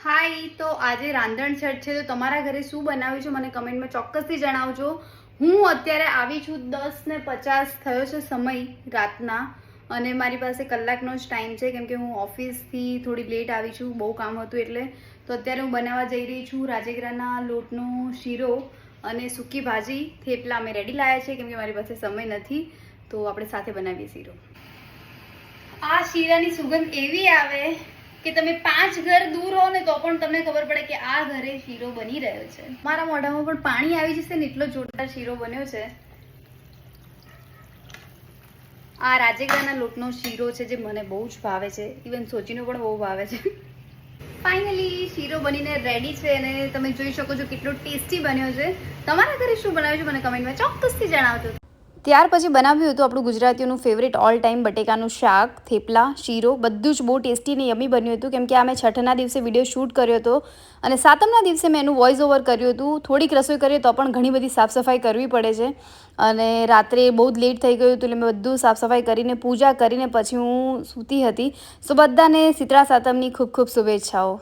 હાય, તો આજે રાંધણછટ છે. તો તમારા ઘરે શું બનાવ્યું છે મને કમેન્ટમાં ચોક્કસથી જણાવજો. હું અત્યારે આવી છું 10:50 થયો છે સમય રાતના, અને મારી પાસે કલાકનો જ ટાઈમ છે કેમ કે હું ઓફિસથી થોડી લેટ આવી છું, બહુ કામ હતું એટલે. તો અત્યારે હું બનાવવા જઈ રહી છું રાજગરાના લોટનો શીરો અને સૂકી ભાજી થેપલા અમે રેડી લાવ્યા છે કેમ કે મારી પાસે સમય નથી. તો આપણે સાથે બનાવીએ શીરો. આ શીરાની સુગંધ એવી આવે કે તમે 5 ઘર દૂર હો ને તો પણ તમને ખબર પડે કે આ ઘરે શીરો બની રહ્યો છે. મારા મોઢામાં પણ પાણી આવી જશે ને એટલો જોરદાર શીરો બન્યો છે. આ રાજગરાના લોટનો શીરો છે જે મને બહુ જ ભાવે છે, ઇવન સોચીનો પણ બહુ ભાવે છે. ફાઇનલી શીરો બનીને રેડી છે અને તમે જોઈ શકો છો કેટલો ટેસ્ટી બન્યો છે. તમારા ઘરે શું બનાવ્યું છે મને કમેન્ટમાં ચોક્કસથી જણાવજો. ત્યાર પછી બનાવ્યું હતું આપણું ગુજરાતીઓનું ફેવરેટ ઓલ ટાઈમ બટેકાનું શાક, થેપલા, શીરો, બધું જ બહુ ટેસ્ટી અને યમી બન્યું હતું કેમ કે આ મેં છઠ્ઠના દિવસે વિડીયો શૂટ કર્યો હતો અને સાતમના દિવસે મેં એનું વોઇસ ઓવર કર્યું હતું. થોડીક રસોઈ કરીએ તો પણ ઘણી બધી સાફ સફાઈ કરવી પડે છે અને રાત્રે બહુ જ લેટ થઈ ગયું હતું એટલે મેં બધું સાફ સફાઈ કરીને પૂજા કરીને પછી હું સૂતી હતી. સો બધાને શીતળા સાતમની ખૂબ ખૂબ શુભેચ્છાઓ.